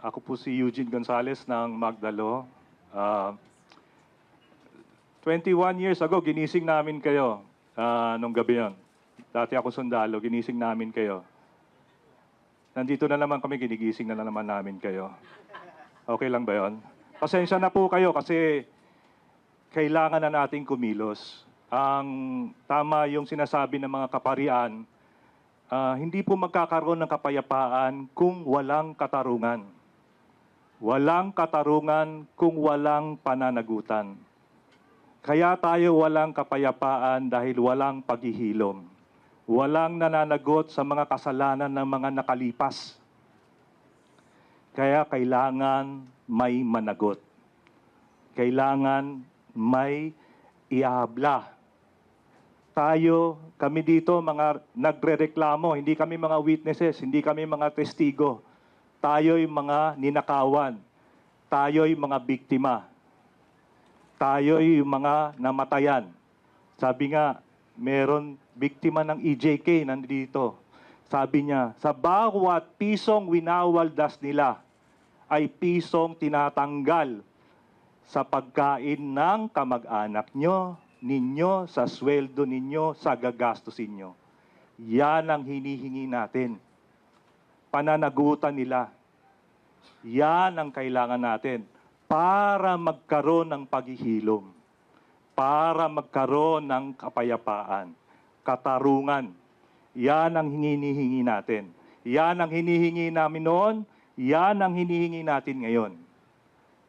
Ako po si Eugene Gonzalez ng Magdalo. Ah, 21 years ago, ginising namin kayo nung gabi yon. Dati ako sundalo, ginising namin kayo. Nandito na naman kami, ginigising na naman namin kayo. Okay lang ba yon? Pasensya na po kayo kasi kailangan na nating kumilos. Ang tama yung sinasabi ng mga kaparian, hindi po magkakaroon ng kapayapaan kung walang katarungan. Walang katarungan kung walang pananagutan. Kaya tayo walang kapayapaan dahil walang paghihilom. Walang nananagot sa mga kasalanan ng mga nakalipas. Kaya kailangan may managot. Kailangan may ihabla. Tayo, kami dito, mga nagrereklamo, hindi kami mga witnesses, hindi kami mga testigo. Tayo'y mga ninakawan. Tayo'y mga biktima. Tayo'y mga namatayan. Sabi nga, meron biktima ng EJK nandito. Sabi niya, sa bawat pisong winawaldas nila ay pisong tinatanggal sa pagkain ng kamag-anak nyo, ninyo, sa sweldo ninyo, sa gagastusin nyo. Yan ang hinihingi natin. Pananagutan nila. Yan ang kailangan natin para magkaroon ng paghihilom, para magkaroon ng kapayapaan, katarungan. Yan ang hinihingi natin. Yan ang hinihingi namin noon, yan ang hinihingi natin ngayon.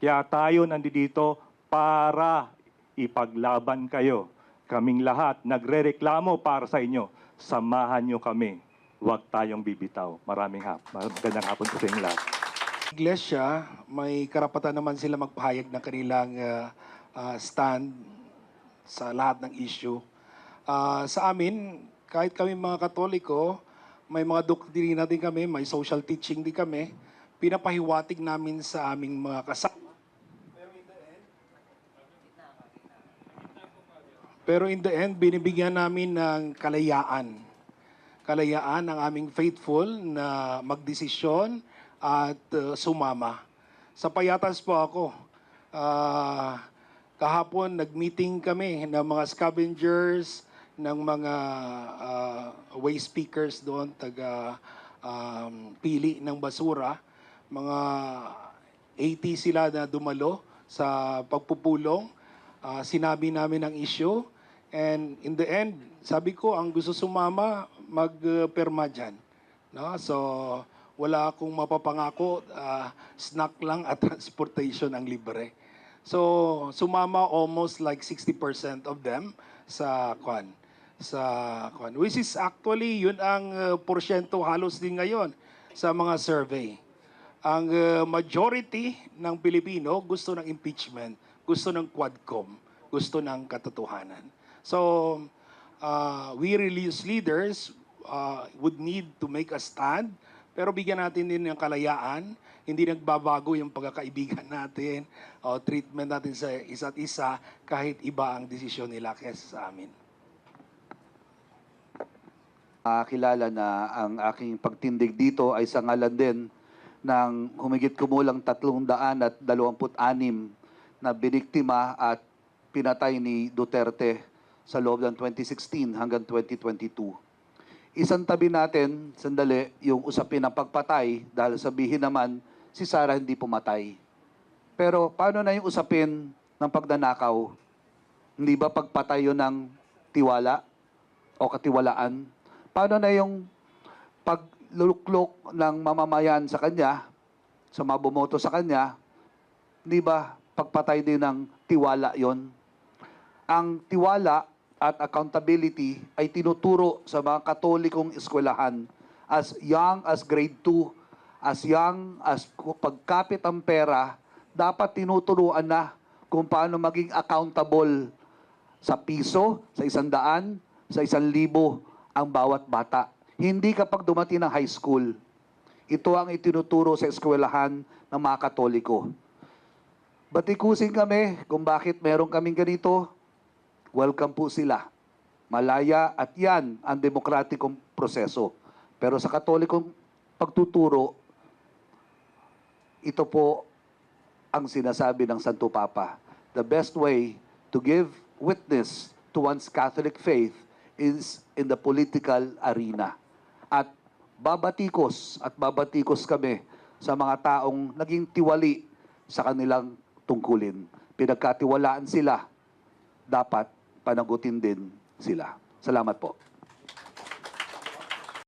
Kaya tayo nandito para ipaglaban kayo. Kaming lahat nagrereklamo para sa inyo. Samahan nyo kami. Huwag tayong bibitaw. Magandang hapon po sa inyo lahat. Iglesia, may karapatan naman sila magpahayag ng kanilang stand sa lahat ng issue. Sa amin, kahit kami mga Katoliko, may mga doktrina din kami, may social teaching din kami, pinapahiwatig namin sa aming mga kasama. Pero in the end, binibigyan namin ng kalayaan. Kalayaan ang aming faithful na magdesisyon at sumama. Sa payatas po ako, kahapon nag-meeting kami ng mga scavengers, ng mga waste pickers doon, pili ng basura. Mga 80 sila na dumalo sa pagpupulong. Sinabi namin ang issue. And in the end, sabi ko, ang gusto sumama, magperma dyan. No? So, wala akong mapapangako, snack lang at transportation ang libre. So, sumama almost like 60% of them sa kwan. Which is actually, yun ang porsyento halos din ngayon sa mga survey. Ang majority ng Pilipino gusto ng impeachment, gusto ng Quadcom, gusto ng katotohanan. So, we religious leaders would need to make a stand, pero bigyan natin din ng kalayaan. Hindi nagbabago yung pagkakaibigan natin o treatment natin sa isa't isa kahit iba ang desisyon nila kaysa sa amin. Kilala na ang aking pagtindig dito ay sa ngalan din ng humigit kumulang 326 na biniktima at pinatay ni Duterte sa loob ng 2016 hanggang 2022. Isang tabi natin, sandali, yung usapin ng pagpatay dahil sabihin naman si Sarah hindi pumatay. Pero paano na yung usapin ng pagnanakaw? Hindi ba pagpatay yun ng tiwala o katiwalaan? Paano na yung pagluluklok ng mamamayan sa kanya, sa mga bumoto sa kanya, hindi ba pagpatay din ng tiwala yon? Ang tiwala at accountability ay tinuturo sa mga Katolikong eskwelahan as young as grade 2, as young as pagkapit ang pera, dapat tinuturuan na kung paano maging accountable sa piso, sa 100, sa 1,000 ang bawat bata. Hindi kapag dumating ng high school. Ito ang itinuturo sa eskwelahan ng mga Katoliko. Batikusin kami kung bakit meron kaming ganito. Welcome po sila. Malaya at yan ang demokratikong proseso. Pero sa Katolikong pagtuturo, ito po ang sinasabi ng Santo Papa. The best way to give witness to one's Catholic faith is in the political arena. At babatikos kami sa mga taong naging tiwali sa kanilang tungkulin. Pinagkatiwalaan sila, dapat panagutin din sila. Salamat po.